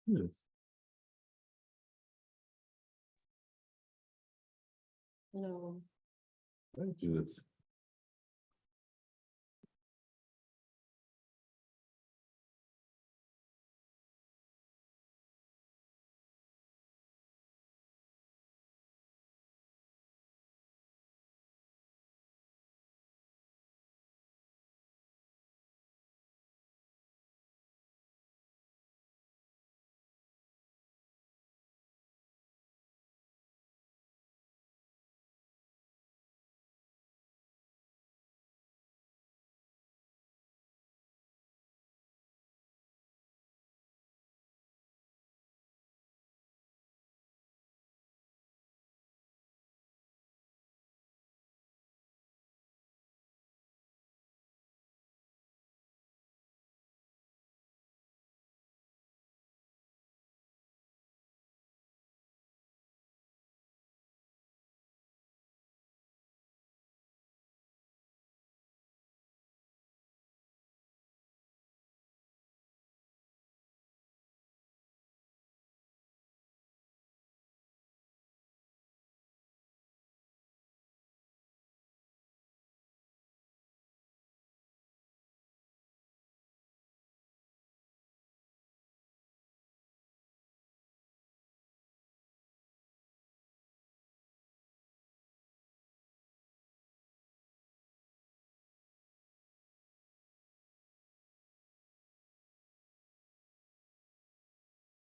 Yes. No. Very good.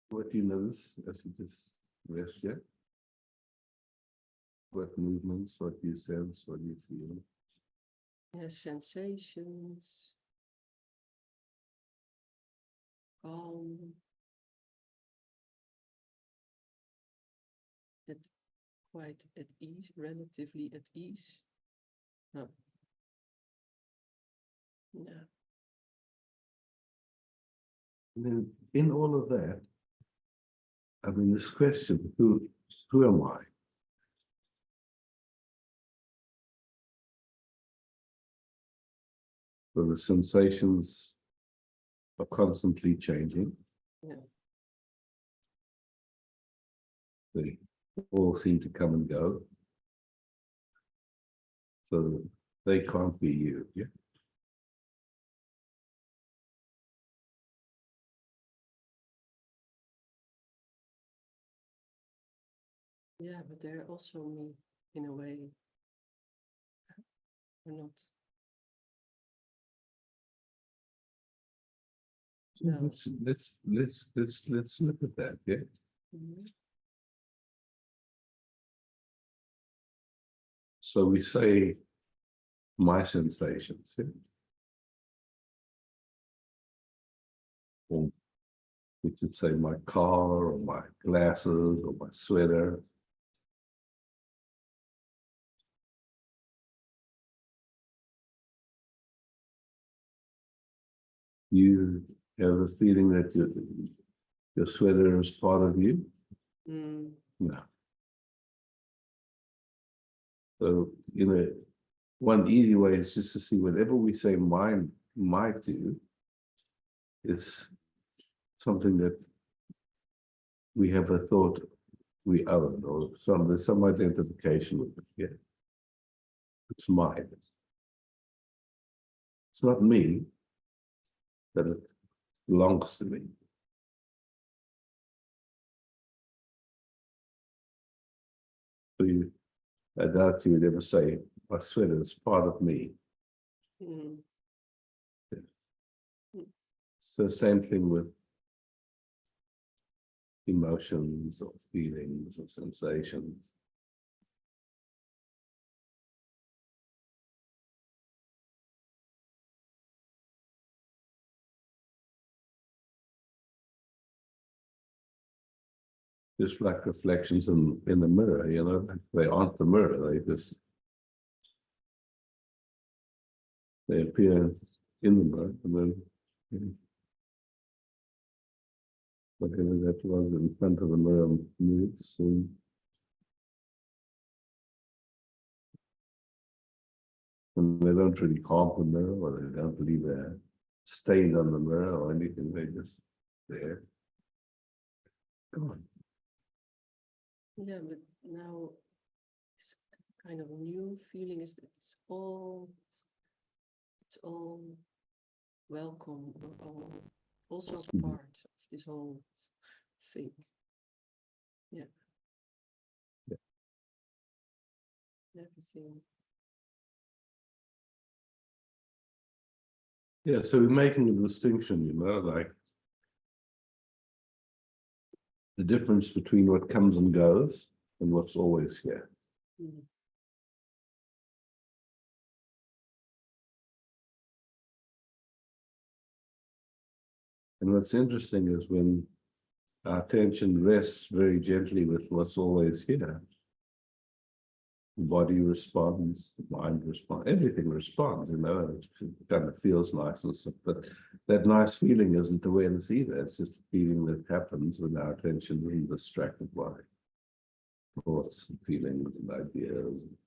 What do you notice as you just rest here? What movements, what do you sense, what do you feel? Yes, sensations. Calm. At quite at ease, relatively at ease. No. Yeah. And then in all of that, I mean, this question, who am I? So the sensations are constantly changing. Yeah. They all seem to come and go. So they can't be you. Yeah. Yeah, but they're also me in a way. Or not. So No. let's look at that. Yeah. Mhm. So we say my sensations. Yeah? Or we could say my car or my glasses or my sweater. You have a feeling that your sweater is part of you? Mm. No. So, one easy way is just to see whatever we say mine might do is something that we have a thought we own, or there's some identification with it. Yeah. It's mine. It's not me, but it belongs to me. So I doubt you would ever say, my sweater is part of me. Mm. So same thing with emotions or feelings or sensations. Just like reflections in the mirror, they aren't the mirror, they appear in the mirror, and then whatever that was in front of the mirror moves. And they don't really harm the mirror, or they don't leave a stain on the mirror or anything, they're just there. Go on. Yeah, but now it's kind of a new feeling is that it's all welcome or all also part of this whole thing. Yeah. Yeah. Everything. Yeah, so we're making a distinction, like the difference between what comes and goes and what's always here. Mm. And what's interesting is when our attention rests very gently with what's always here, the body responds, the mind responds, everything responds, it kind of feels nice and stuff. But that nice feeling isn't awareness either. It's just a feeling that happens when our attention isn't distracted by thoughts and feelings and ideas and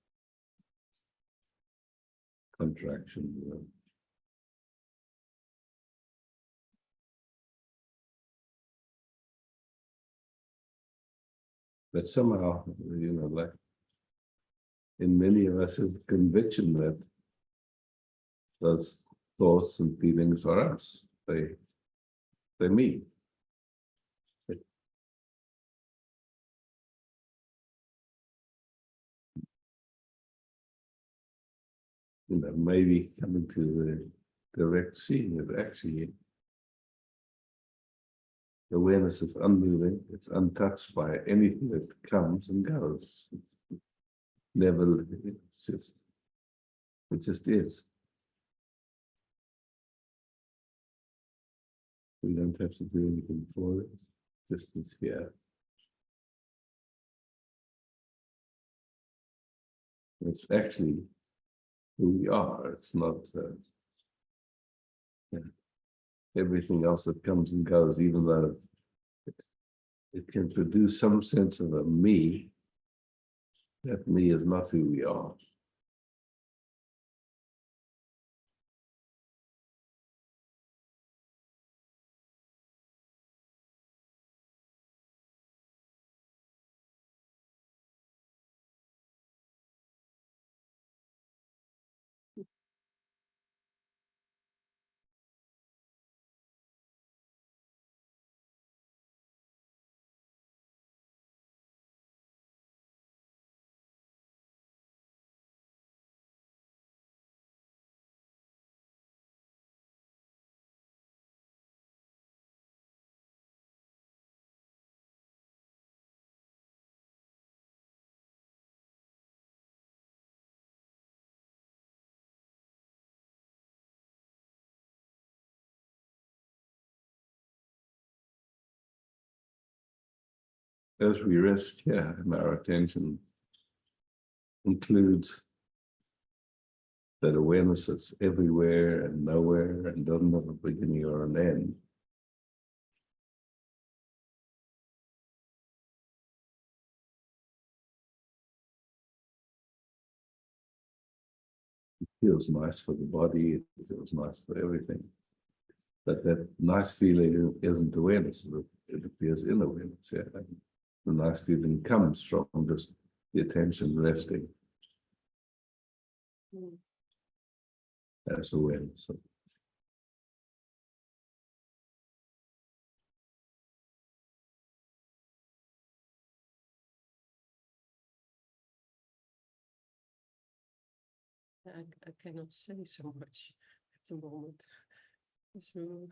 contraction. But somehow, like in many of us is conviction that those thoughts and feelings are us. They're me. Maybe coming to the direct seeing of actually awareness is unmoving, it's untouched by anything that comes and goes. Never, it just is. We don't have to do anything for it, just is here. It's actually who we are. It's not everything else that comes and goes, even though it can produce some sense of a me. That me is not who we are. As we rest here, and our attention includes that awareness is everywhere and nowhere and doesn't have a beginning or an end. It feels nice for the body, it feels nice for everything. But that nice feeling isn't awareness, it appears in awareness. Yeah. And the nice feeling comes from just the attention resting Mm. as awareness. I cannot say so much at the moment. So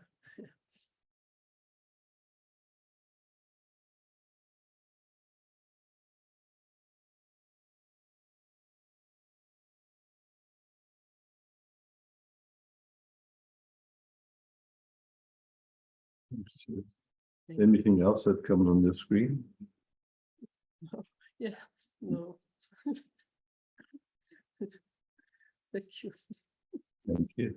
Anything else that comes on the screen? no, yeah, no. Thank you. Thank you.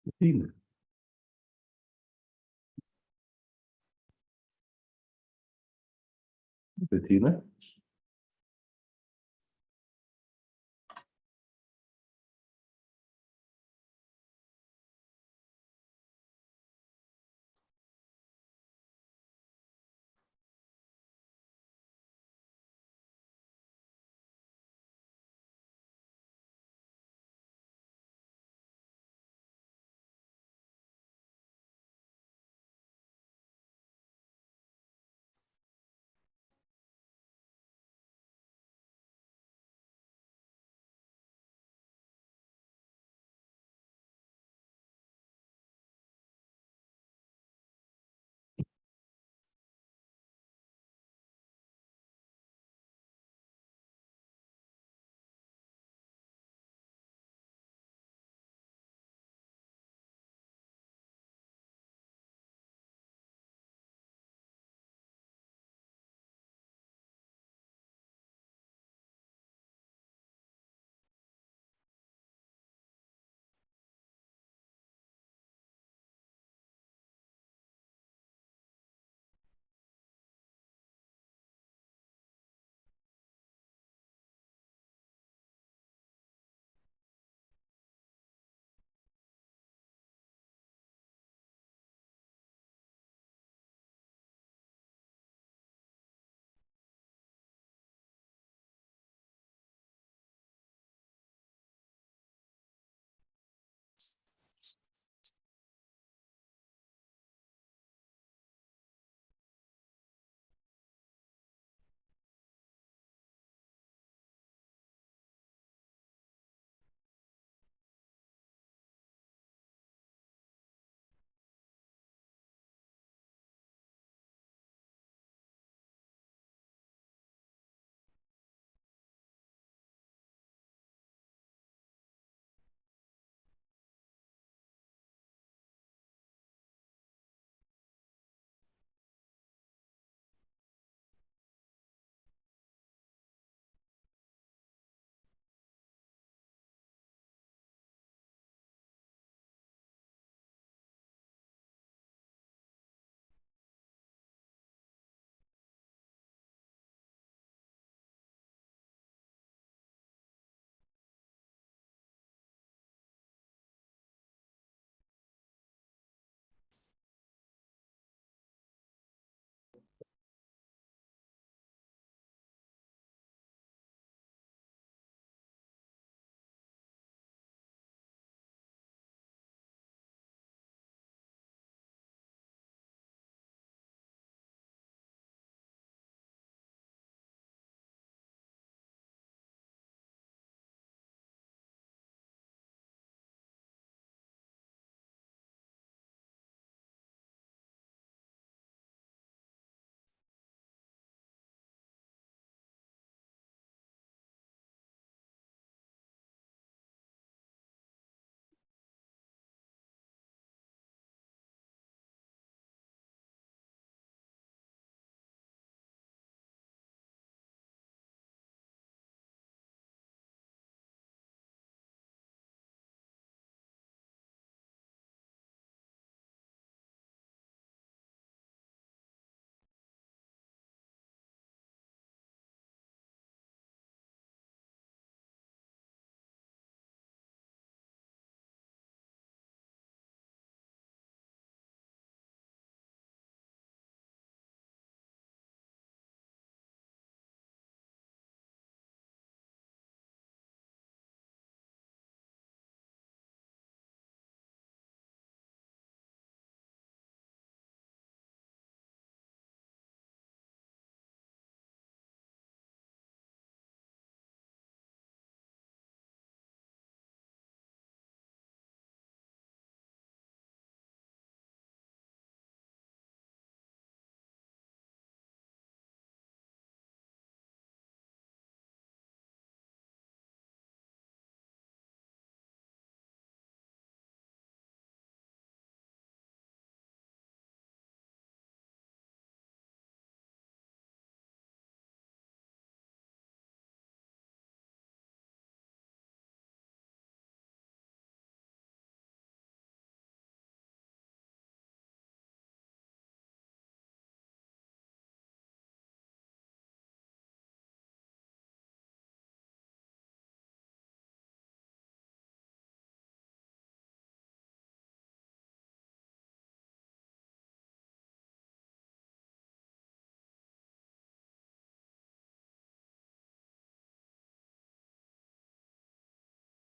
Bettina. Bettina?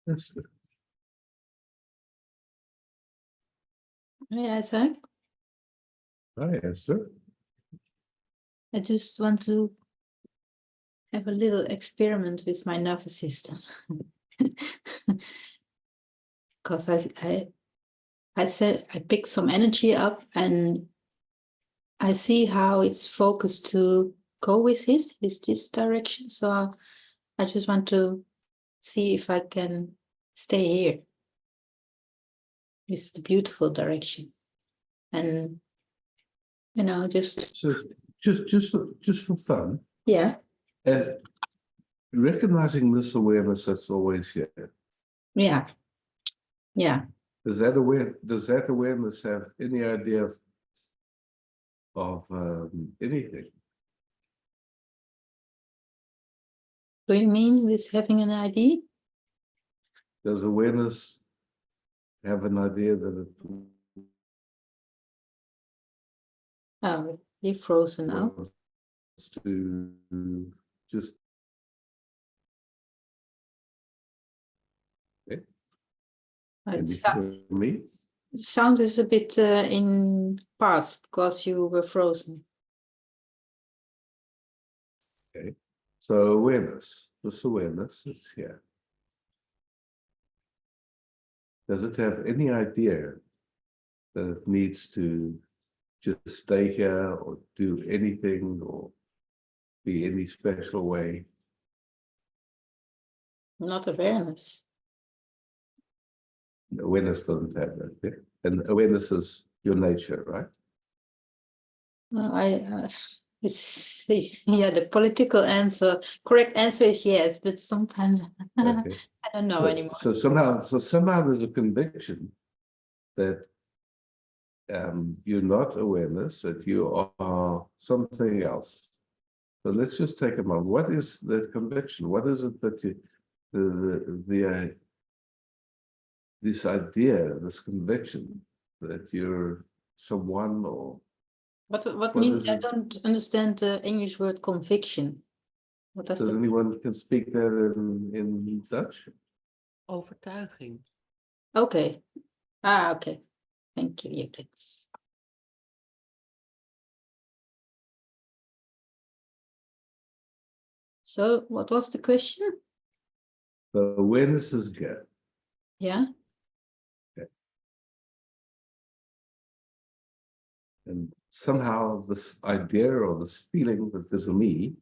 That's good. Yeah, sir. Hi, Esther. I just want to have a little experiment with my nervous system. Because I said I picked some energy up and I see how it's focused to go with this direction. So I just want to see if I can stay here. It's the beautiful direction. And just So just for fun, yeah. recognizing this awareness that's always here. Yeah. Yeah. Does that awareness have any idea of anything? Do you mean with having an idea? Does awareness have an idea that it Oh, you're frozen now. wants to just can you hear me? Sound is a bit in parts because you were frozen. Okay. So awareness, this awareness is here. Does it have any idea that it needs to just stay here or do anything or be any special way? Not awareness. Awareness doesn't have that. Yeah? And awareness is your nature, right? It's yeah, the political answer, correct answer is yes, but sometimes Okay. I don't know anymore. So somehow there's a conviction that you're not awareness, that you are something else. So let's just take a moment. What is that conviction? What is it that you this idea, this conviction that you're someone or What what means is I it? don't understand the English word conviction. What does Does it? anyone can speak that in Dutch? Overtuiging. Okay. Okay. Thank you, Judith. So what was the question? The awareness is here. Yeah. And somehow this idea or this feeling that there's a me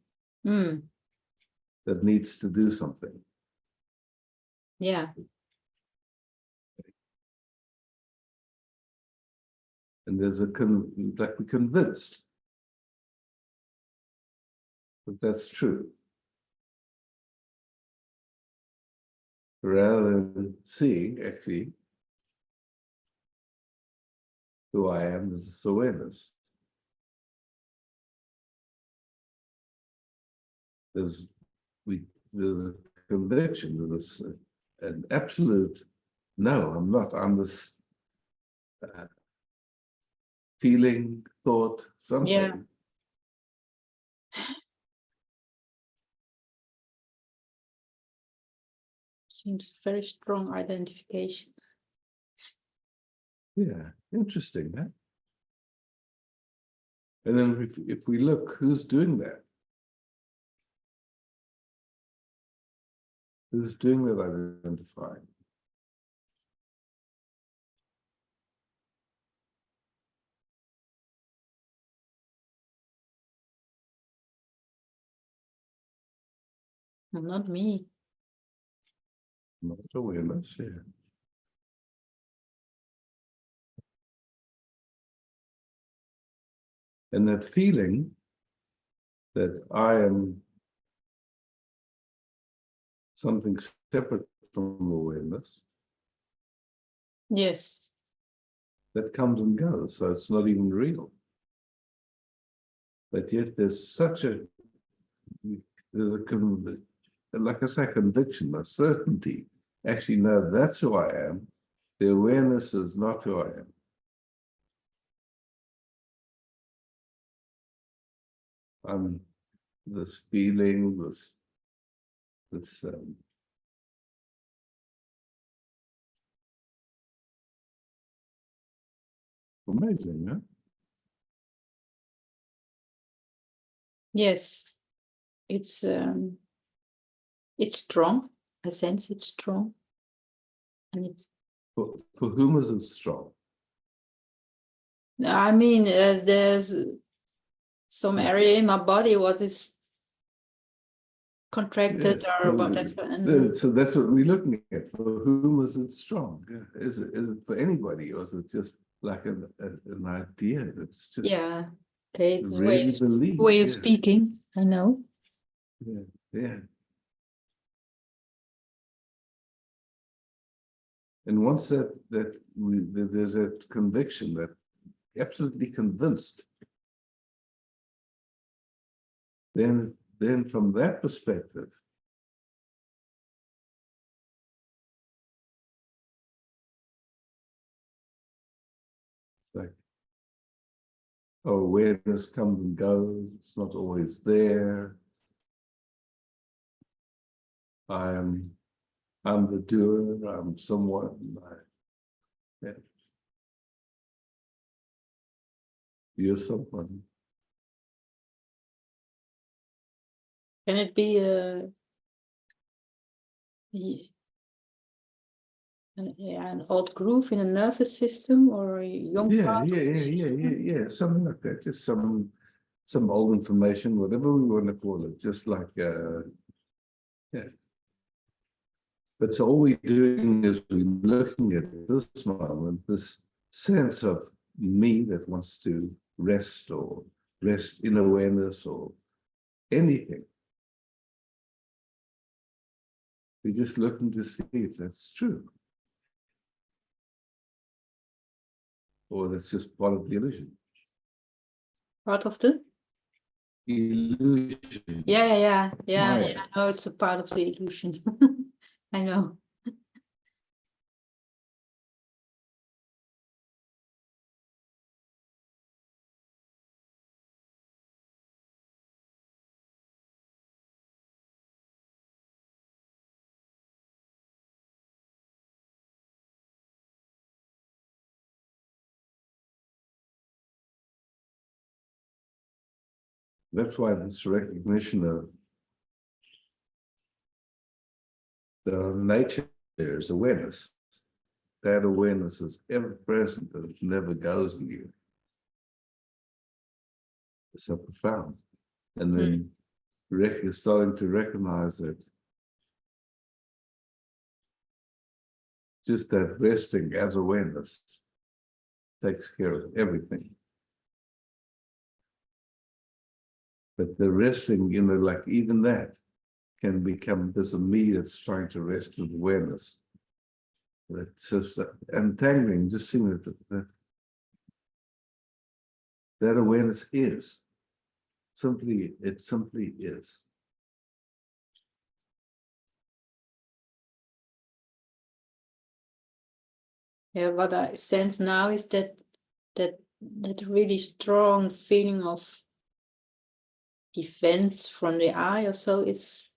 Hmm. that needs to do something. Yeah. And there's like we're convinced that that's true. Rather than seeing actually who I am as this awareness. There's a conviction, there's an absolute no, I'm not. I'm this feeling, thought, something. Yeah. Seems very strong identification. Yeah, interesting, huh? And then if we look, who's doing that? Who's doing that identifying? Not me. Not awareness, yeah. And that feeling that I am something separate from awareness, Yes. that comes and goes, so it's not even real. But yet there's such a, like I say, conviction, a certainty. Actually, no, that's who I am. The awareness is not who I am. I'm this feeling, this Amazing, huh? Yes, it's strong. I sense it's strong, and it's. For whom is it strong? I mean, there's some area in my body what is contracted Yes, or whatever, and so that's what we're looking at. For whom is it strong? Yeah. Is it for anybody, or is it just like an idea that's just yeah, okay, it's a really believed? way of Yeah, speaking. I know. yeah, yeah. And once there's that conviction, that absolutely convinced, then from that perspective, it's like, oh, awareness comes and goes, it's not always there. I'm the doer, I'm someone. Yeah. You're someone. Can it be an old groove in a nervous system or a young part of the system? Yeah, something like that. Just some old information, whatever we want to call it. Just like yeah. But so all we're doing is we're looking at this moment, this sense of me that wants to rest, or rest in awareness, or anything. We're just looking to see if that's true, or that's just part of the illusion. Part of the? Illusion. Yeah. Maya. I know it's a part of the illusion. I know. That's why this recognition of the nature is awareness. That awareness is ever present, and it never goes in you. It's so profound. And then you're starting to recognize that just that resting as awareness takes care of everything. But the resting, like even that can become this a me that's trying to rest with awareness. That's just entangling, just seeing that awareness is. It simply is. Yeah, what I sense now is that really strong feeling of defense from the eye or so is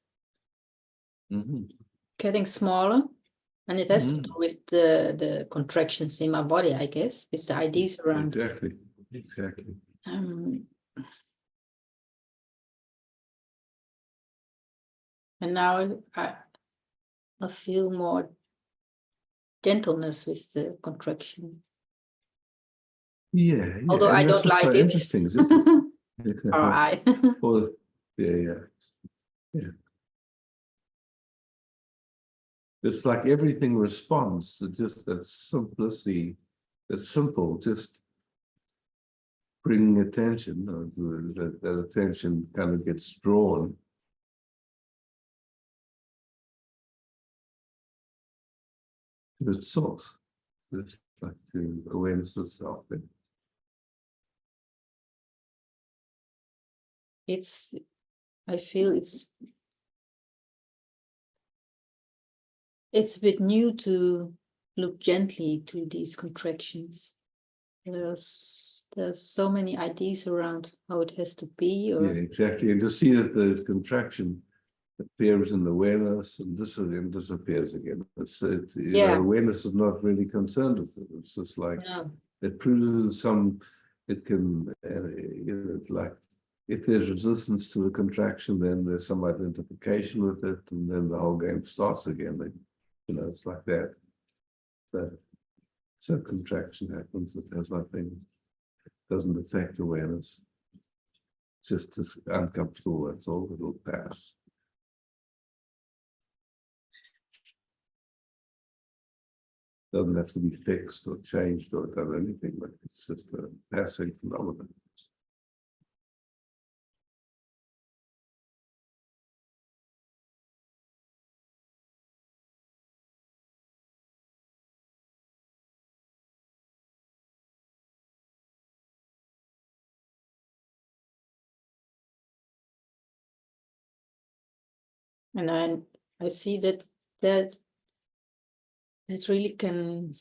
getting smaller, and it has to do with the contractions in my body, I guess, with the ideas around. Exactly. And now I feel more gentleness with the contraction. Yeah. Although I don't like so it. Interesting. Or I. Well, yeah. It's like everything responds to just that simplicity, that simple, just bringing attention, that attention kind of gets drawn. To its source, just like to awareness itself. I feel it's a bit new to look gently to these contractions. There's so many ideas around how it has to be. Or... Yeah, exactly. And to see that the contraction appears in the awareness and disappears again. Awareness is not really concerned with it. It's just like it produces some, it can, like, if there's resistance to the contraction, then there's some identification with it, and then the whole game starts again. It's like that. So contraction happens, it has nothing, doesn't affect awareness. It's just as uncomfortable, that's all, it'll pass. Doesn't have to be fixed or changed or done anything, but it's just a passing phenomenon. And I see that really can,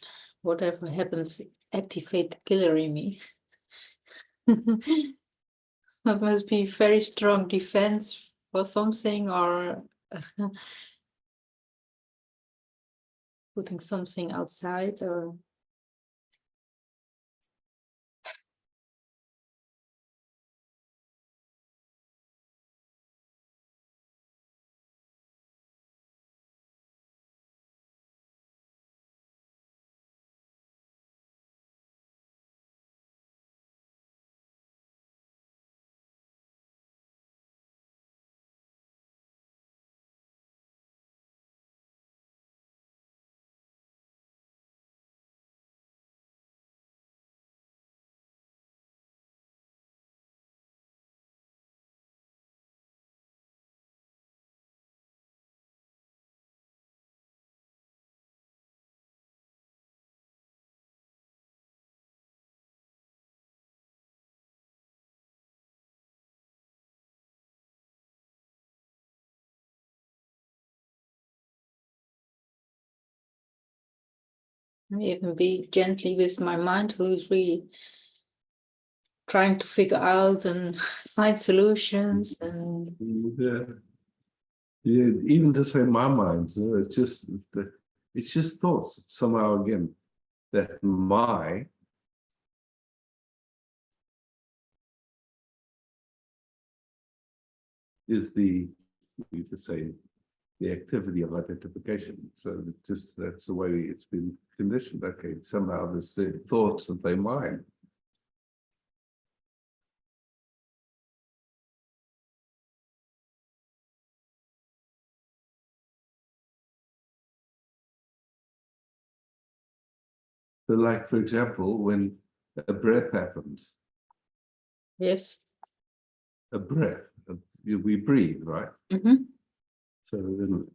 whatever happens, activate the killer in me. That must be very strong defense for something, or putting something outside, or even be gently with my mind, who is really trying to figure out and find solutions. And Yeah, even to say my mind, it's just thoughts somehow again. That my is you could say, the activity of identification. So that's the way it's been conditioned. Okay, somehow there's the thoughts that they mine. So like, for example, when a breath happens, yes. a breath, we breathe, right? Mm-hmm. So then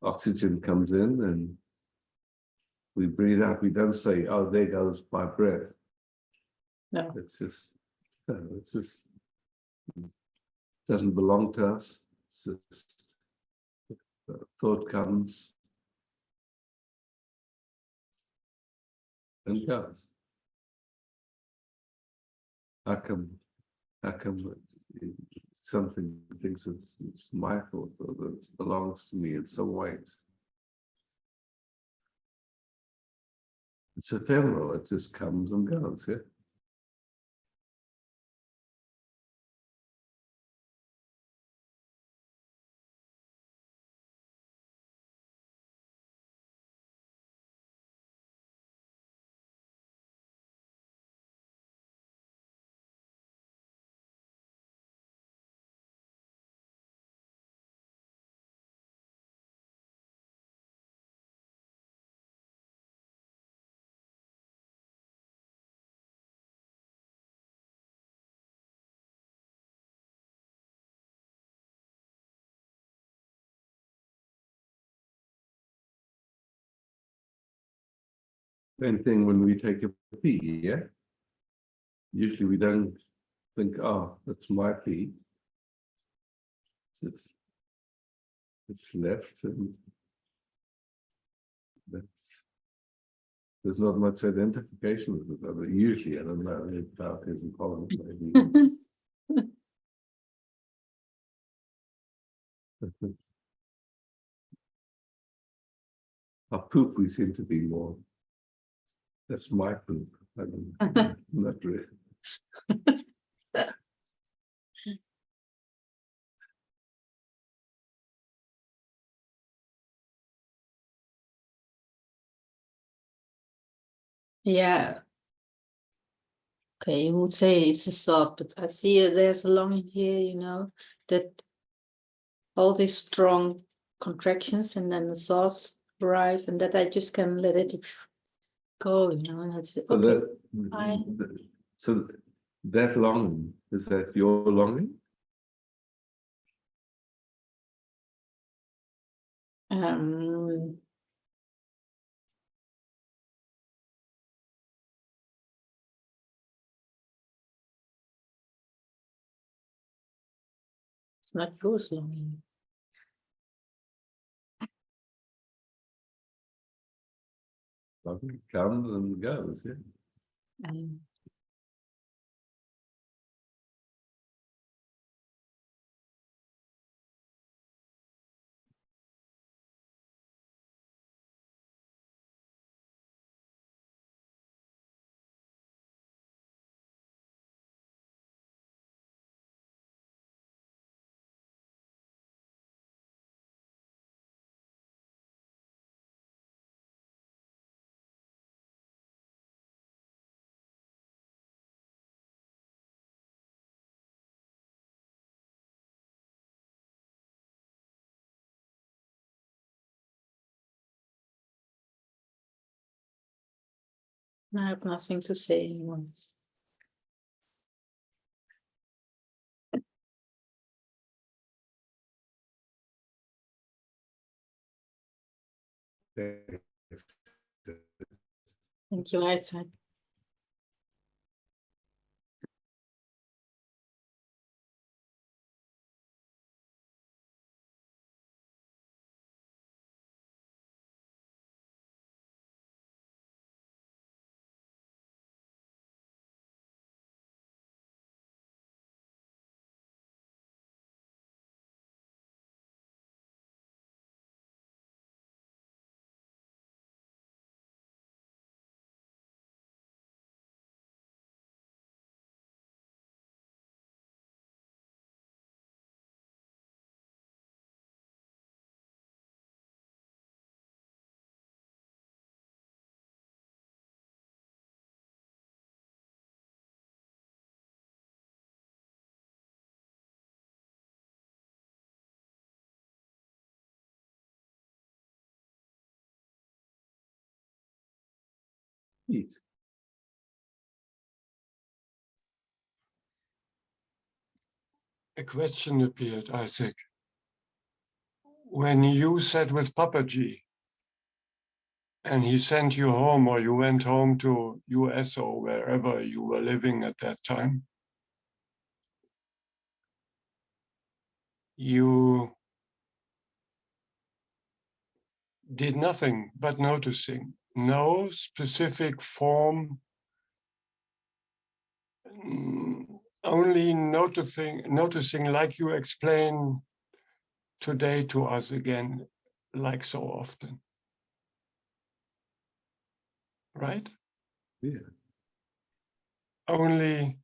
oxygen comes in and we breathe out. We don't say, oh, there goes my breath. No. It's just doesn't belong to us. It's just, thought comes and goes. How come something thinks it's my thought, or that it belongs to me in some ways? It's ephemeral, it just comes and goes, yeah? Same thing when we take a pee, yeah? Usually we don't think, oh, that's my pee. It's left, and there's not much identification with it, but usually, I don't know, if that isn't common, maybe. Our poop, we seem to be more That's my poop. I don't, not really. Yeah. Okay, you would say it's a thought, but I see there's a longing here, you know, that all these strong contractions and then the thoughts arrive and that I just can let it go, you know, and that's So okay. so that longing, is that your longing? Um, it's not yours longing. Longing comes and goes, yeah. Um, I have nothing to say anymore. Thank you, Isaac. Neat. A question appeared, Isaac. When you sat with Papaji and he sent you home, or you went home to US or wherever you were living at that time, you did nothing but noticing, no specific form, only noticing like you explain today to us again, like so often. Right? Yeah. Only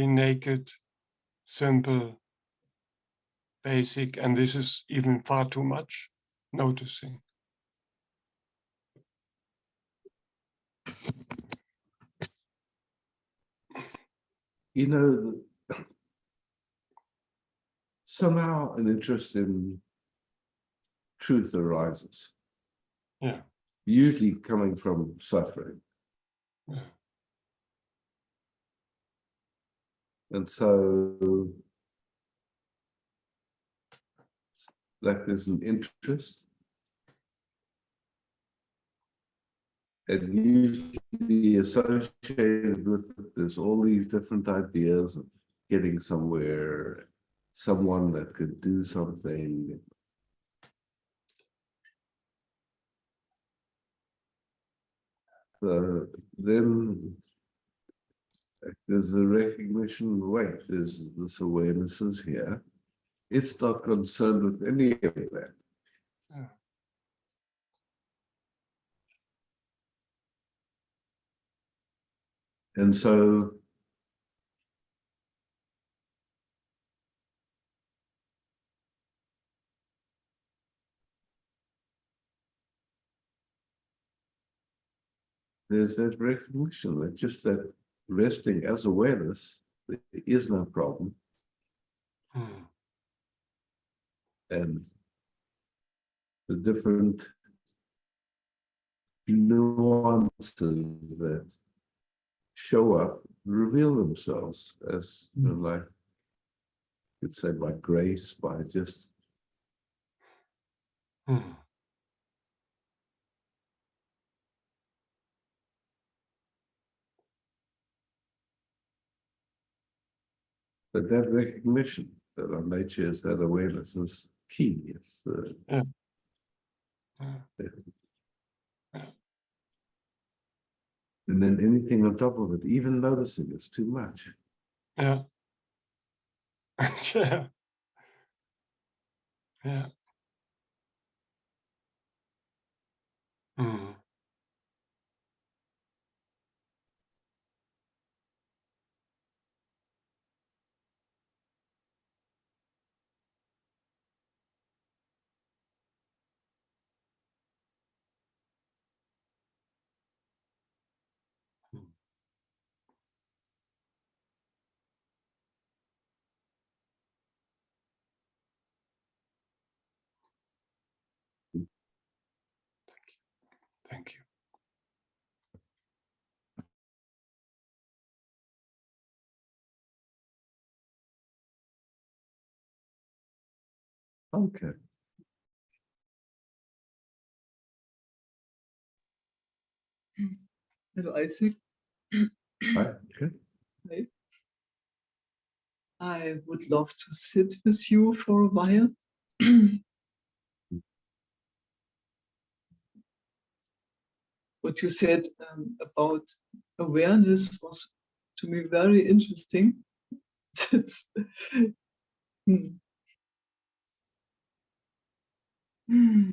naked, simple, basic, and this is even far too much, noticing. You know, somehow an interest in truth arises. Yeah. Usually coming from suffering. Yeah. And so like there's an interest. And usually associated with it, there's all these different ideas of getting somewhere, someone that could do something. Then there's a recognition, wait, there's this awareness is here. It's not concerned with any of that. Yeah. And so there's that recognition that just that resting as awareness, there is no problem. Hmm. And the different nuances that show up reveal themselves as, you know, like it's said, by grace, by just Hmm. that recognition that our nature is that awareness is key. It's Yeah. and then anything on top of it, even noticing it's too much. Yeah. Yeah. Yeah. Hmm. Thank you. Okay. Hello, Isaac. Right. Okay. Hi. I would love to sit with you for a while. What you said about awareness was to me very interesting. It's, hmm. Hmm.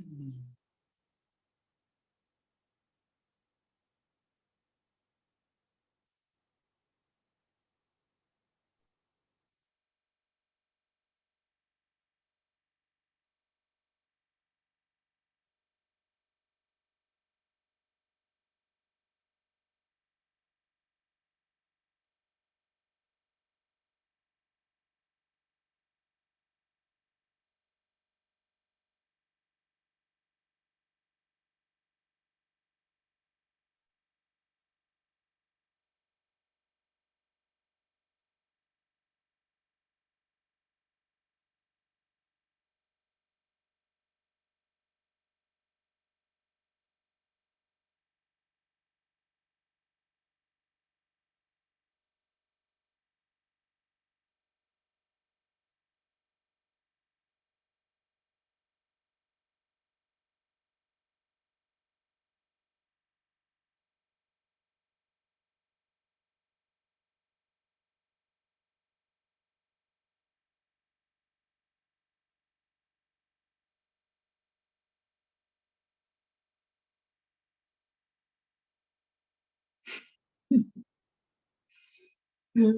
Yeah.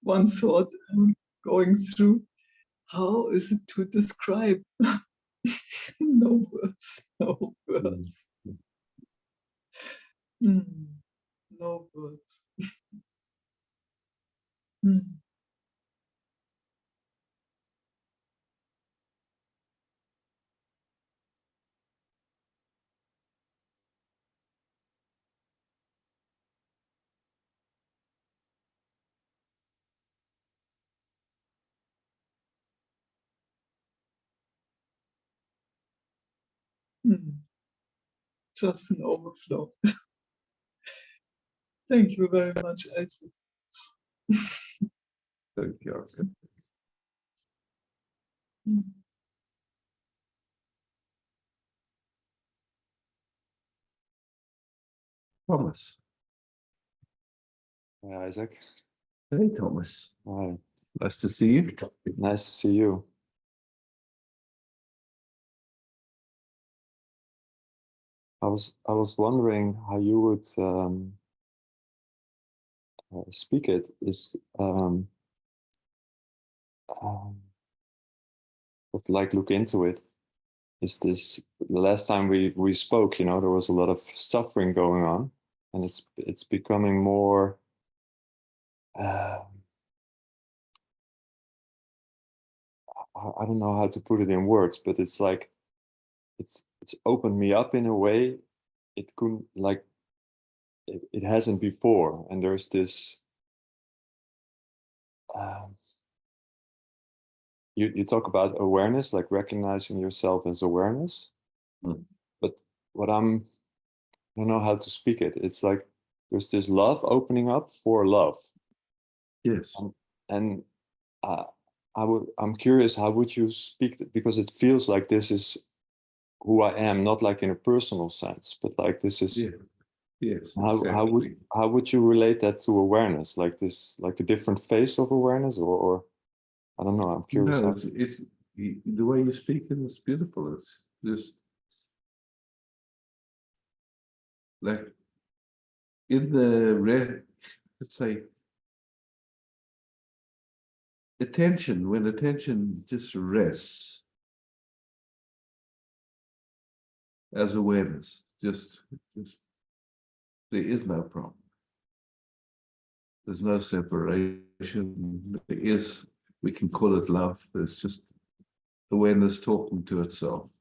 One thought going through, how is it to describe? No words, no words. Hmm. No words. Hmm. Hmm. Just an overflow. Thank you very much, Isaac. Thank you. Okay. Thomas. Hi, Isaac. Hey, Thomas. Hi. Nice to see you. Nice to see you. I was wondering how you would speak it is of like look into it. Is this the last time we spoke? You know, there was a lot of suffering going on, and it's becoming more. I don't know how to put it in words, but it's like it's opened me up in a way it couldn't, like it hasn't before, and there's this. You talk about awareness, like recognizing yourself as awareness, but what I don't know how to speak it. It's like there's this love opening up for love. Yes. And I'm curious, how would you speak because it feels like this is who I am, not like in a personal sense, but like this is. Yeah. Yes. How would you relate that to awareness? Like this, like a different face of awareness, or I don't know. I'm curious. No, it's the way you speak it is beautiful. It's just like in the let's say attention, when attention just rests as awareness, just there is no problem. There's no separation. There is, we can call it love. There's just awareness talking to itself,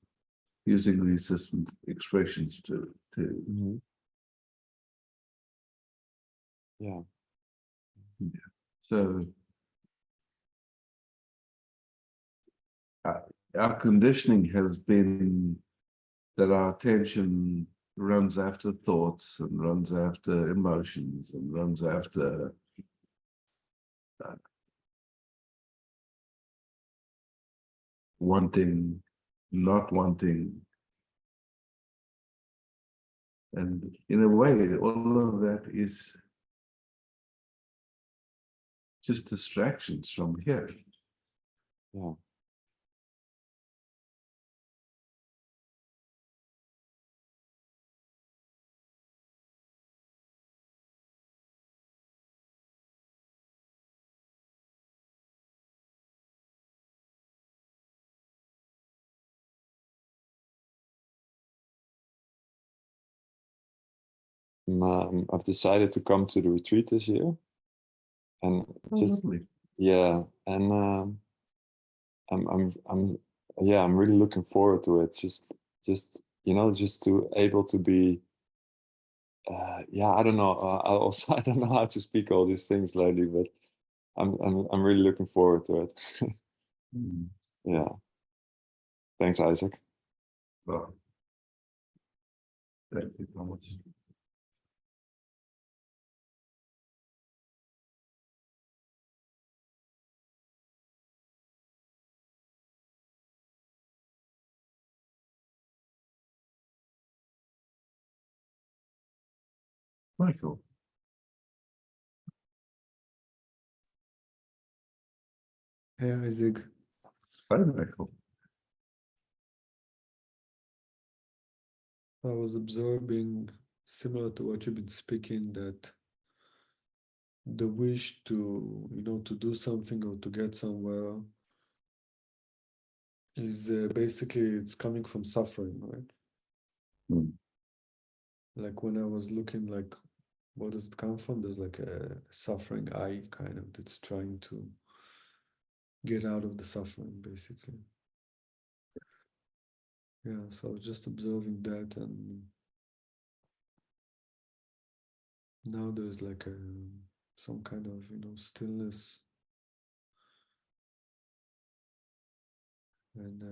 using these different expressions to. Mhm. Yeah. So our conditioning has been that our attention runs after thoughts and runs after emotions and runs after wanting, not wanting. And in a way, all of that is just distractions from here. Yeah. I've decided to come to the retreat this year, and just Lovely. yeah, and I'm yeah, I'm really looking forward to it. Just you know, just to able to be. Yeah, I don't know. I also I don't know how to speak all these things lately, but I'm really looking forward to it. Mm. Yeah. Thanks, Isaac. Well, thank you so much. Michael. Hey, Isaac. Hi, Michael. I was observing, similar to what you've been speaking, that the wish to, to do something or to get somewhere is basically, it's coming from suffering, right? Mm. Like when I was looking, like, where does it come from? There's like a suffering eye kind of that's trying to get out of the suffering, basically. Yeah, so I was just observing that, and now there's like some kind of, stillness and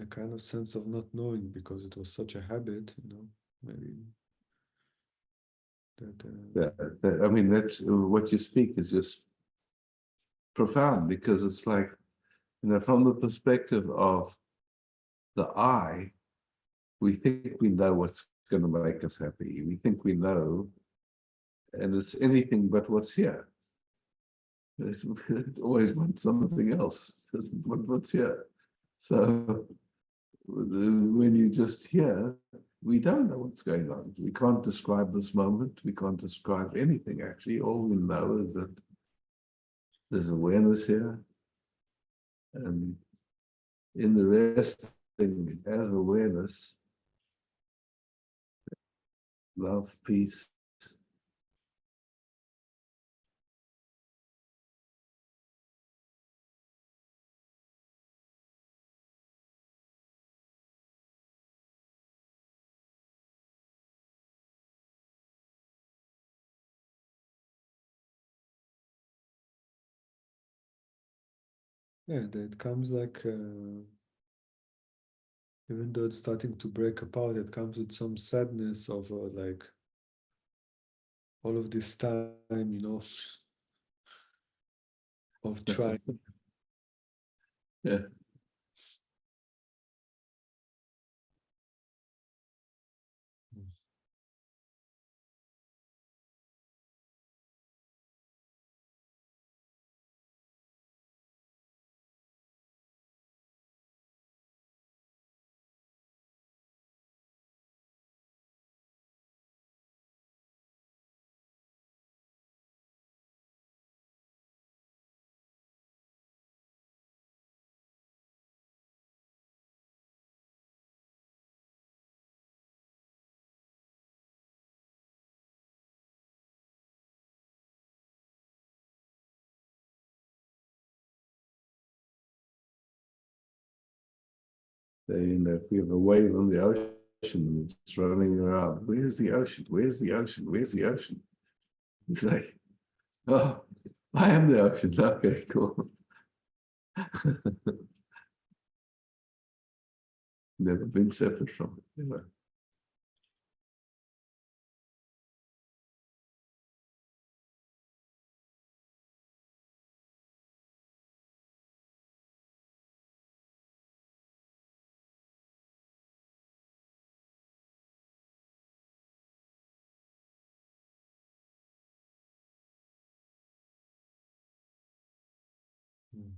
a kind of sense of not knowing, because it was such a habit, maybe that I mean, that's what you speak is just profound, because it's like, from the perspective of the I, we think we know what's going to make us happy. We think we know, and it's anything but what's here. It always wants something else. What's here? So when you just hear, we don't know what's going on. We can't describe this moment. We can't describe anything, actually. All we know is that there's awareness here. And in the resting as awareness, love, peace. Yeah, it comes like even though it's starting to break apart, it comes with some sadness of like all of this time, you know, of trying. Yeah. If we have a wave on the ocean, it's running around. Where's the ocean? Where's the ocean? Where's the ocean? It's like, oh, I am the ocean. Okay, cool. Never been separate from it. Never. Mm.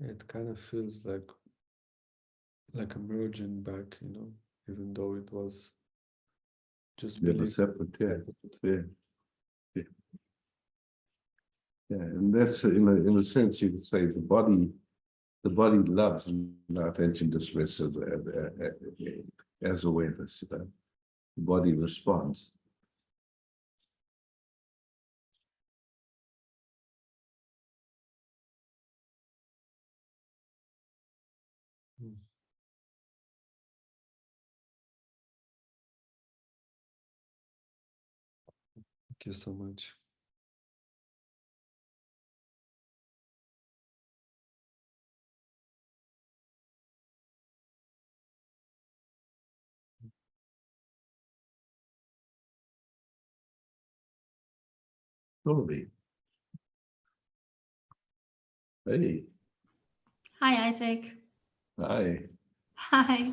It kind of feels like emerging back, you know, even though it was just Never belief. separate, yeah. Yeah. Yeah. Yeah. And that's in a sense you could say the body loves our attention distress as awareness. The body responds. Mm. Thank you so much. Slowly. Hey, Hi, Isaac. hi. Hi.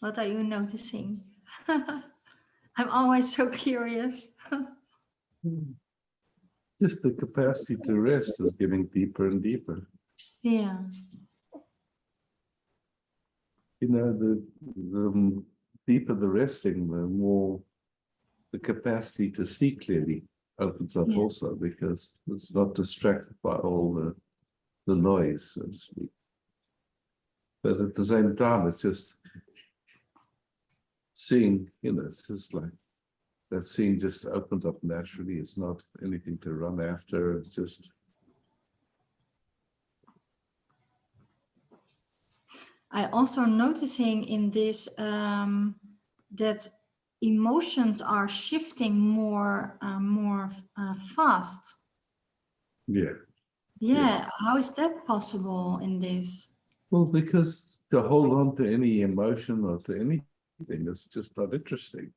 What are you noticing? I'm always so curious. Just the capacity to rest is getting deeper and deeper. Yeah. You know, the deeper the resting, the more the capacity to see clearly opens up Yeah. also, because it's not distracted by all the noise, so to speak. But at the same time, it's just seeing, you know, it's just like that seeing just opens up naturally. It's not anything to run after. It's just I also noticing in this that emotions are shifting more fast. yeah. Yeah, how is that possible in this? Well, because to hold on to any emotion or to anything is just not interesting.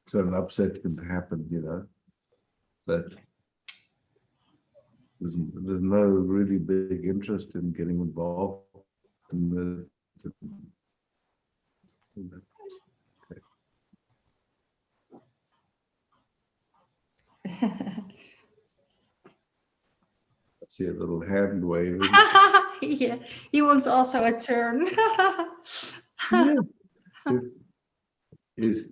So an upset can happen, you know, but there's no really big interest in getting involved in the. I see a little hand waving. Yeah, he wants also a turn. Yeah. Is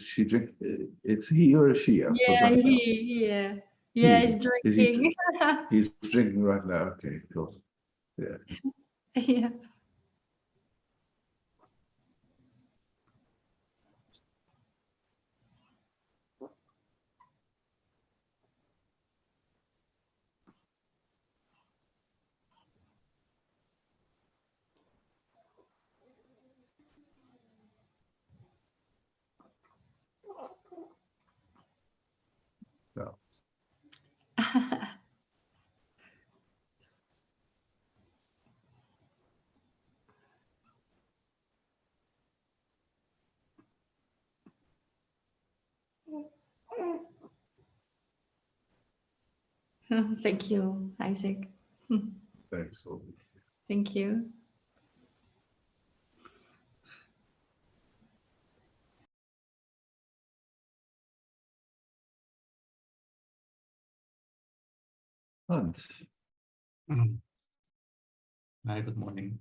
she drink? It's he or she? I Yeah, forgot now. yeah, He. he's Is he drinking. He's drinking right now. Okay, cool. Yeah. Yeah. So. Thank you, Isaac. Thanks. Thank you. Hans. Hi, good morning.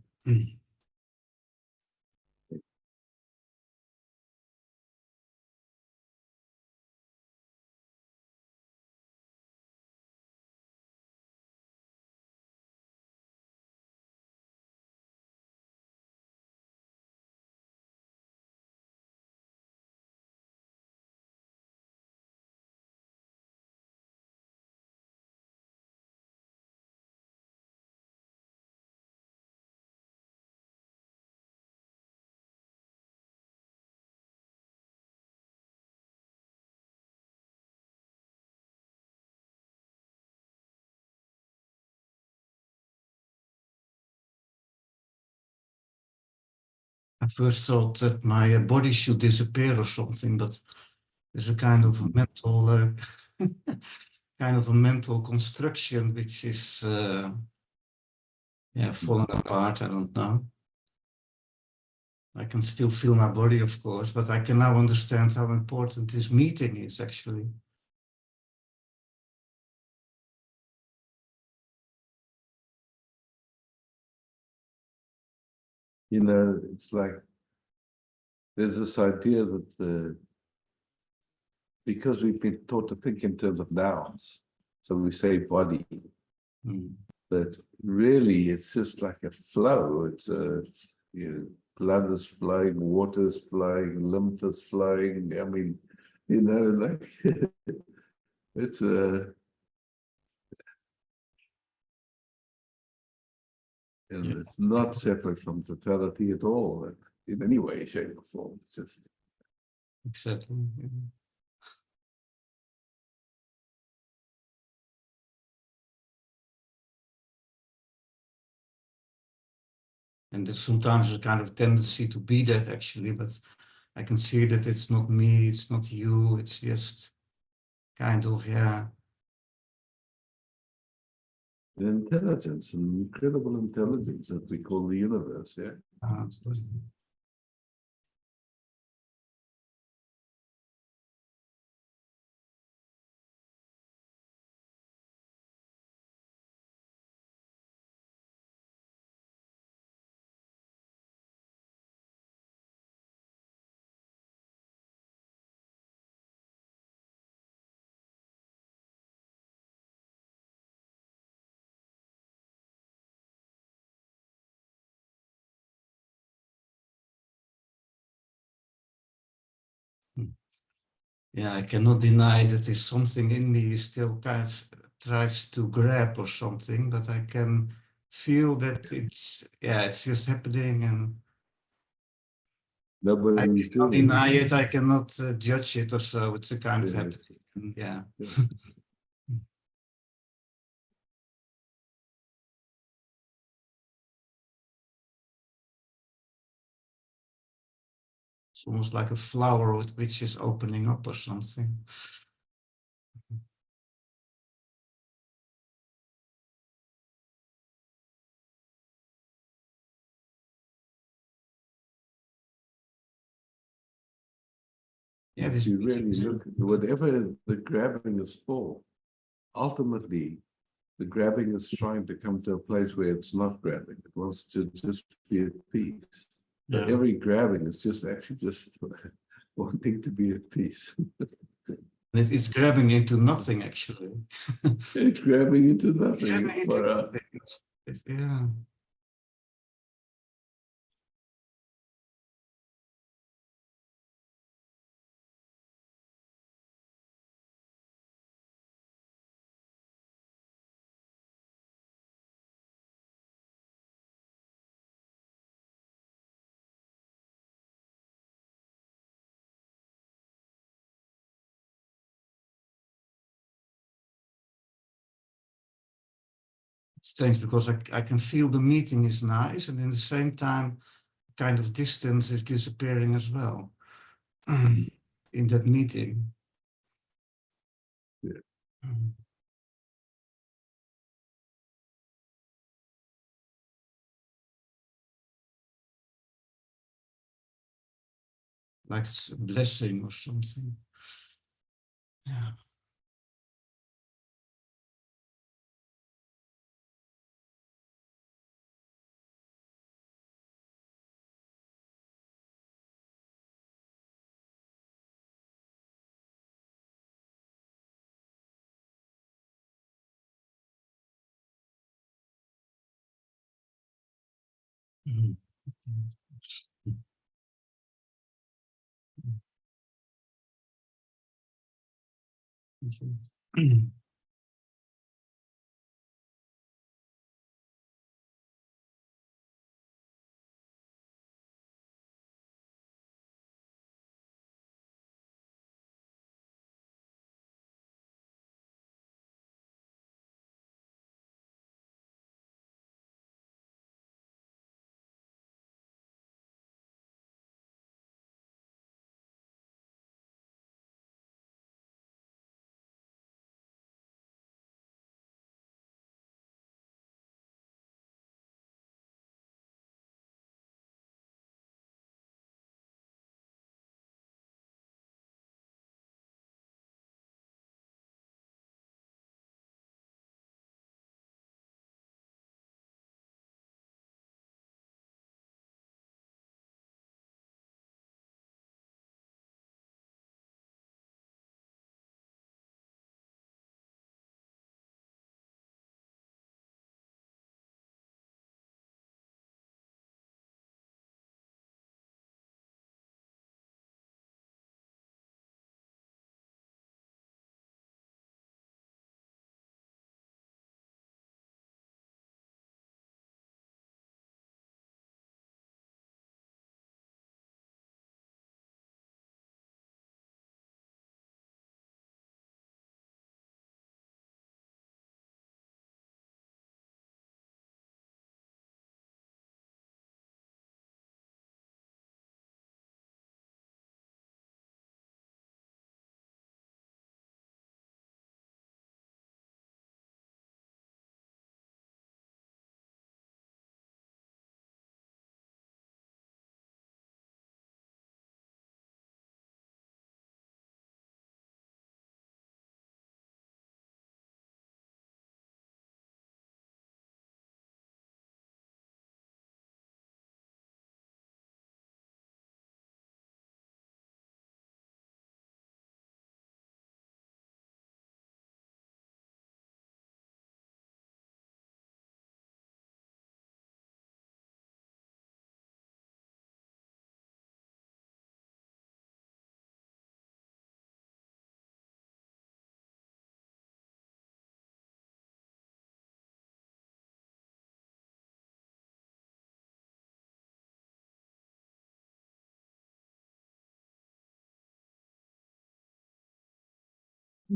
I first thought that my body should disappear or something, but there's a kind of a mental kind of a mental construction which is yeah, falling apart. I don't know. I can still feel my body, of course, but I can now understand how important this meeting is actually. You know, it's like there's this idea that because we've been taught to think in terms of nouns, so we say body, but really it's just like a flow. It's you know, blood is flowing, water is flowing, lymph is flowing. I mean, you know, like it's and Yeah. it's not separate from totality at all, in any way, shape, or form. It's just Exactly. Yeah. And there's sometimes a kind of tendency to be that actually, but I can see that it's not me, it's not you, it's just kind of, yeah, an intelligence, an incredible intelligence that we call the universe, yeah. Yeah, I cannot deny that there's something in me still kind of tries to grab or something, but I can feel that it's just happening, and I Nobody's cannot doing deny it. it, I cannot judge it or so. It's a kind of Yeah. happening. And yeah. Yeah. It's almost like a flower which is opening up or something. Yeah, If this you meeting really is look, whatever the grabbing is for, ultimately, the grabbing is trying to come to a place where it's not grabbing. It wants to just be at peace. So Yeah. every grabbing is just actually just wanting to be at peace. It is grabbing into nothing, actually. It's grabbing into It's nothing grabbing into for nothing. Yeah. It's strange because I can feel the meeting is nice, and in the same time, kind of distance is disappearing as well in that meeting. Yeah. Like it's a blessing or something. Yeah. Mhm. Mhm.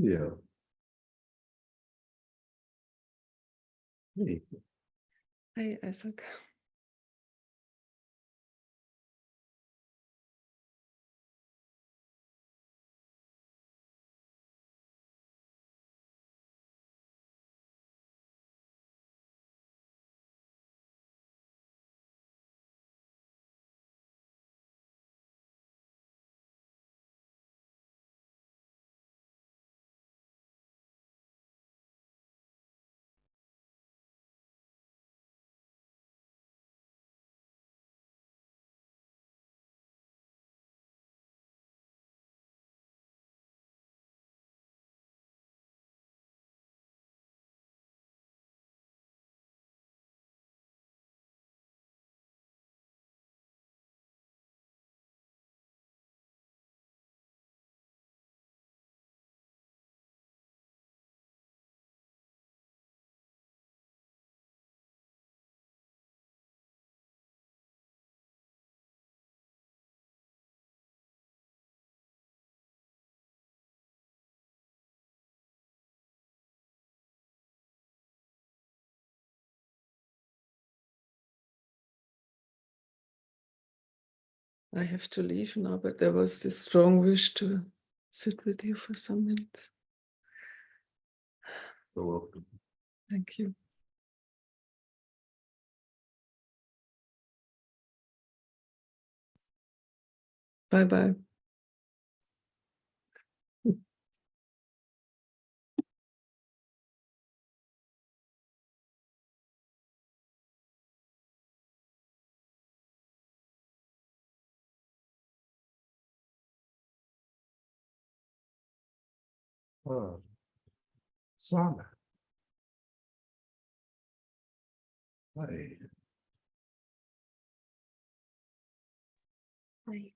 Yeah. Hey, Hi, Isaac. I have to leave now, but there was this strong wish to sit with you for some minutes. you're welcome. Thank you. Bye bye. Oh. Sana. Hi. Hi.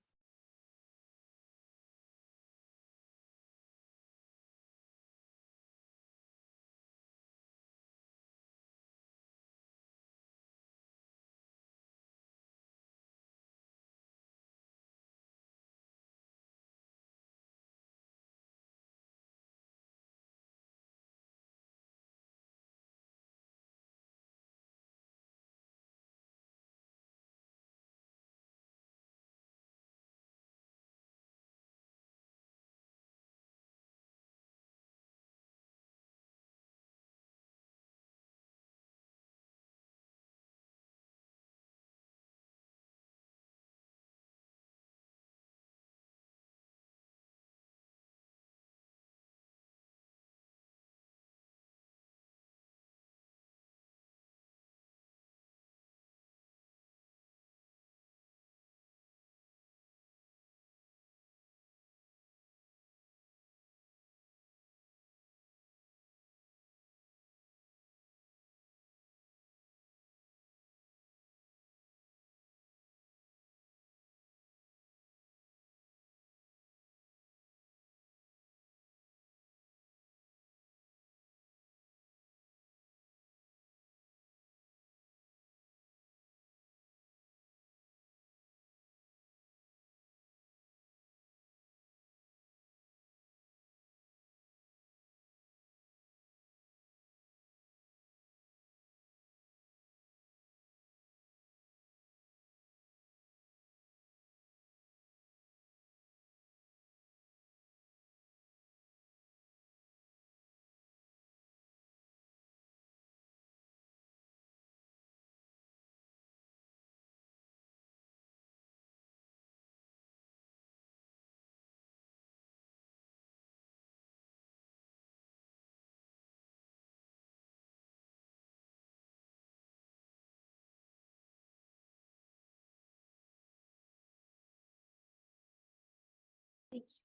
Thank you.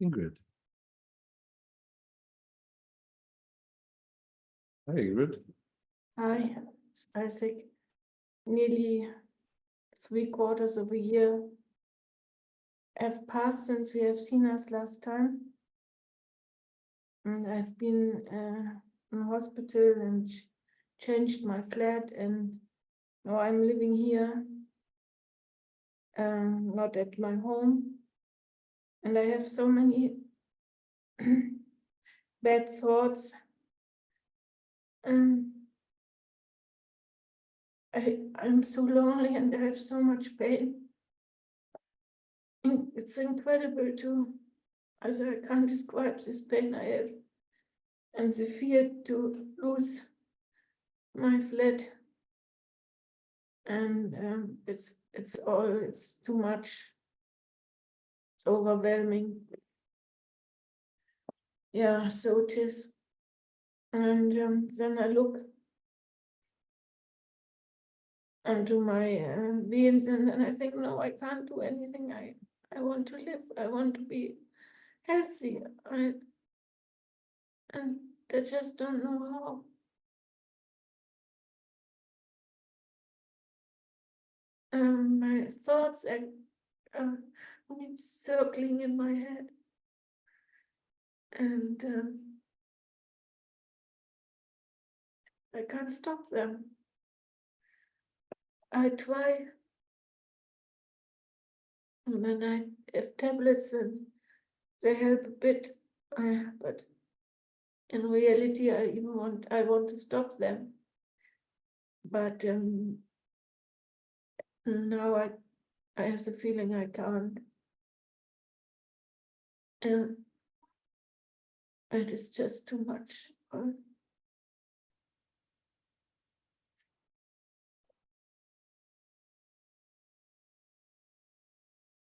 Ingrid. Hi, Ingrid. Hi, Isaac. Nearly 3/4 of a year have passed since we have seen us last time. And I've been in hospital and changed my flat, and now I'm living here, not at my home. And I have so many bad thoughts. I'm so lonely and I have so much pain. It's incredible too. As I can't describe this pain I have. And the fear to lose my flat. And it's too much. It's overwhelming. Yeah, so it is. And then I look onto my veins, and then I think, no, I can't do anything. I want to live. I want to be healthy. And I just don't know how. My thoughts are only circling in my head, and I can't stop them. I try, and then I have tablets, and they help a bit, but in reality, I want to stop them. But now I have the feeling I can't. It is just too much.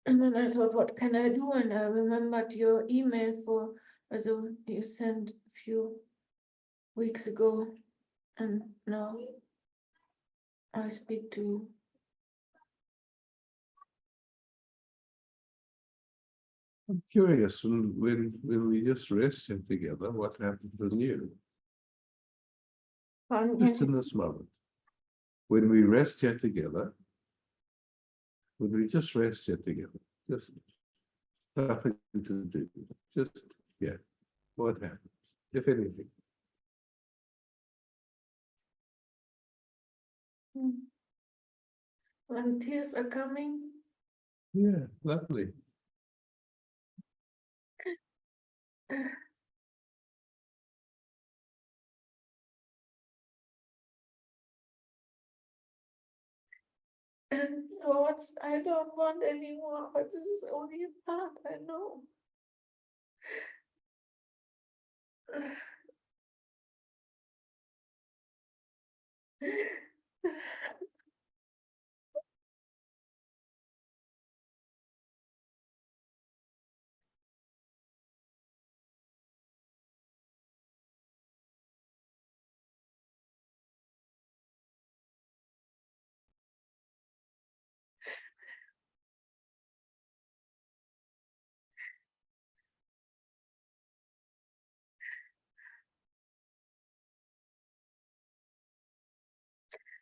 And then I thought, what can I do? And I remembered your email you sent a few weeks ago. And now I speak to you. I'm curious, when we just rest here together, what happens in you? Just in this moment. When we rest here together, when we just rest here together, just nothing to do, just, yeah, what happens, if anything? When tears are coming, Yeah, lovely. and thoughts I don't want anymore, but this is only a part, I know.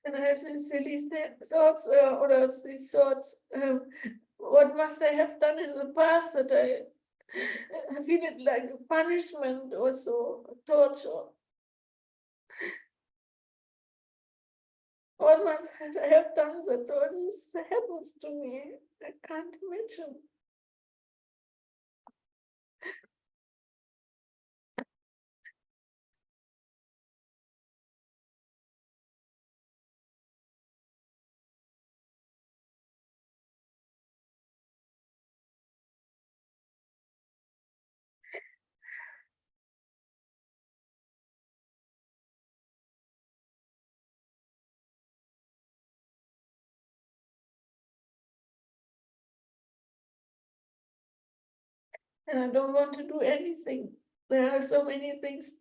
And I have these silly thoughts, or these thoughts, what must I have done in the past that I feel it like a punishment or so, torture. What must I have done that all this happens to me? I can't imagine. And I don't want to do anything. There are so many things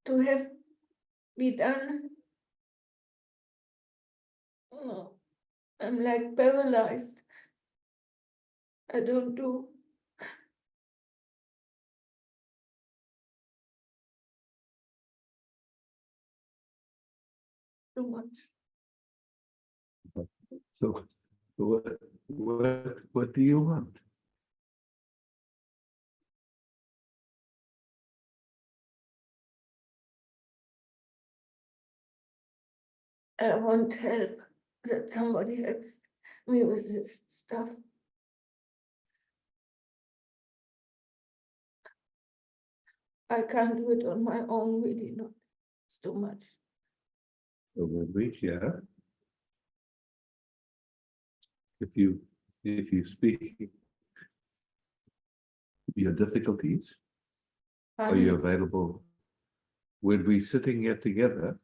to have be done. Oh, I'm like paralyzed. I don't do. Too much. So What do you want? I want help, that somebody helps me with this stuff. I can't do it on my own, really not. It's too much. So when we hear, if you speak your difficulties, are you available? When we sitting here together,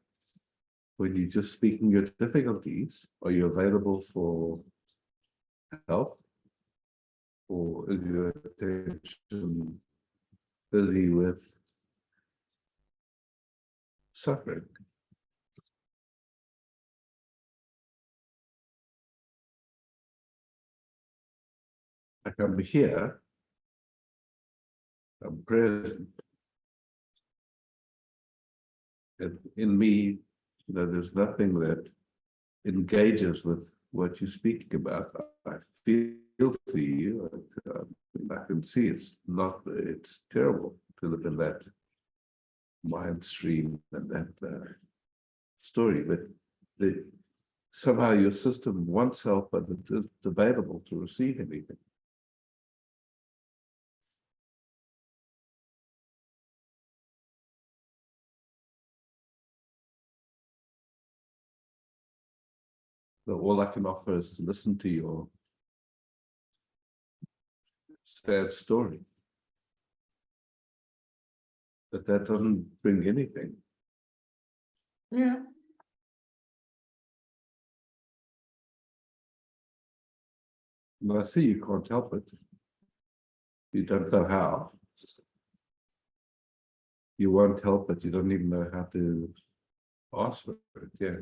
when you're just speaking your difficulties, are you available for help? Or is your attention busy with suffering? I come here, I'm present. And in me, there's nothing that engages with what you're speaking about. I feel for you. I can see it's terrible to live in that mind stream and that story, but somehow your system wants help, but it isn't available to receive anything. So all I can offer is to listen to your sad story. But that doesn't bring anything. Yeah. And I see you can't help it. You don't know how. You won't help it. You don't even know how to ask for it. Yeah.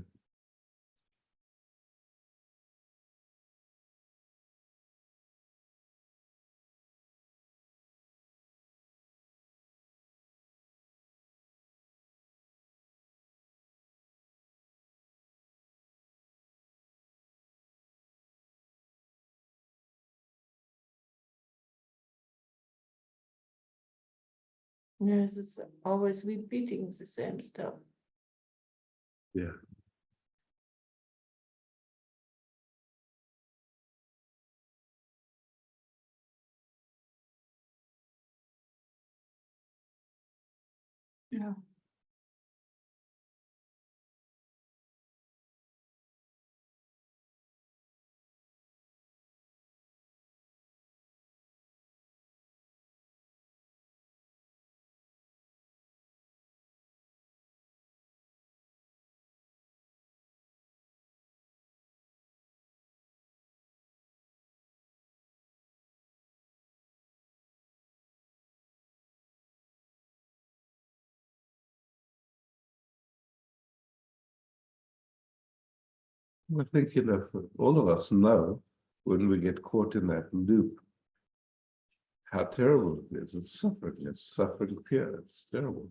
Yes, it's always repeating the same stuff. Yeah. Yeah. I think, all of us know when we get caught in that loop, how terrible it is. It's suffering pure. It's terrible.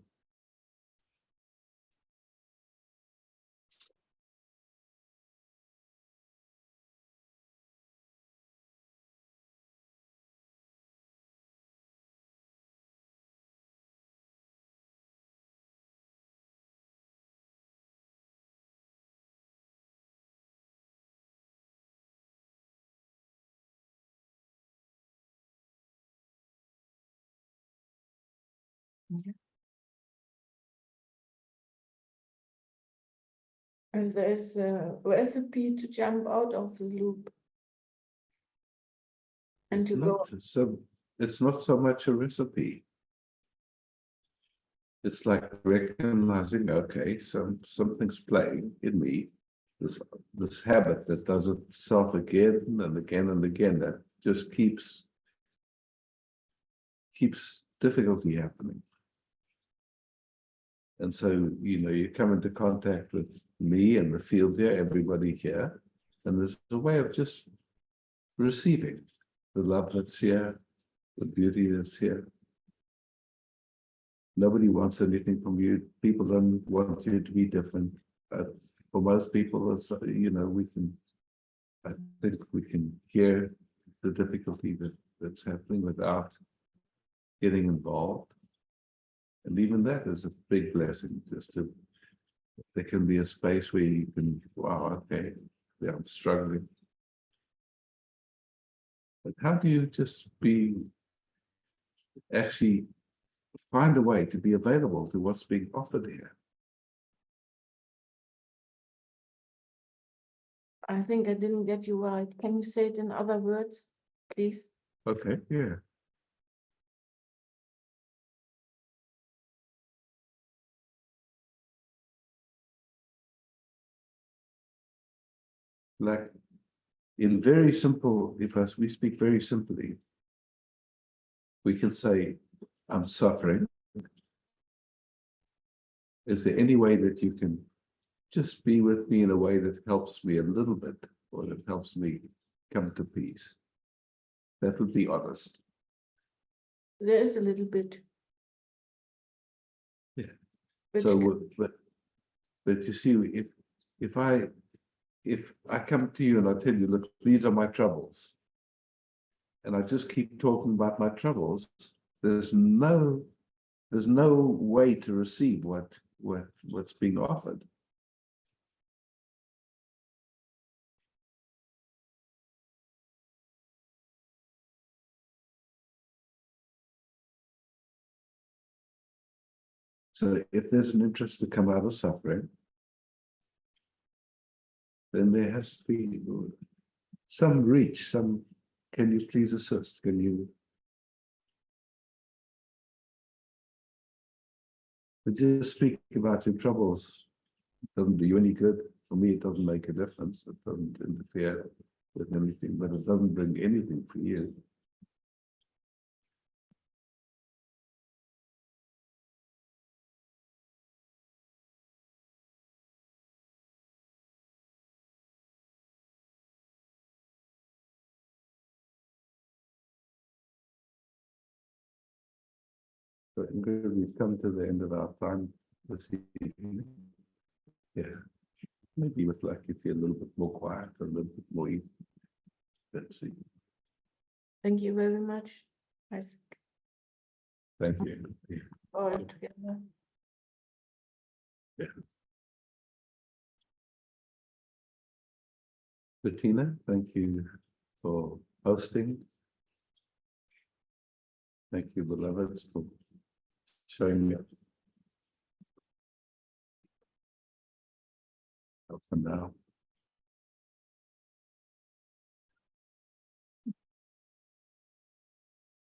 And there's a recipe to jump out of the loop. And It's to go. it's not so much a recipe. It's like recognizing, okay, something's playing in me, this habit that does itself again and again and again, that just keeps difficulty happening. And so, you come into contact with me and the field here, everybody here, and there's a way of just receiving the love that's here, the beauty that's here. Nobody wants anything from you. People don't want you to be different. But for most people, it's, we can I think we can hear the difficulty that's happening without getting involved. And even that is a big blessing, just to, there can be a space where you can, wow, okay, yeah, I'm struggling. But how do you just actually find a way to be available to what's being offered here? I think I didn't get you right. Can you say it in other words, please? Okay, yeah. Like in very simple, as we speak very simply, we can say, I'm suffering. Is there any way that you can just be with me in a way that helps me a little bit, or that helps me come to peace? That would be honest. There is a little bit. Yeah. Which So, but you see, if I come to you and I tell you, look, these are my troubles, and I just keep talking about my troubles, there's no way to receive what's being offered. So if there's an interest to come out of suffering, then there has to be some reach, can you please assist? Can you? But just speak about your troubles doesn't do you any good. For me, it doesn't make a difference. It doesn't interfere with anything, but it doesn't bring anything for you. So we've come to the end of our time this evening. Yeah, maybe with like you feel a little bit more quiet, a little bit more easy. Let's see. Thank you very much, Isaac. Thank you. Yeah. All together. Bettina, thank you for hosting. Thank you, beloveds, for showing up. For now.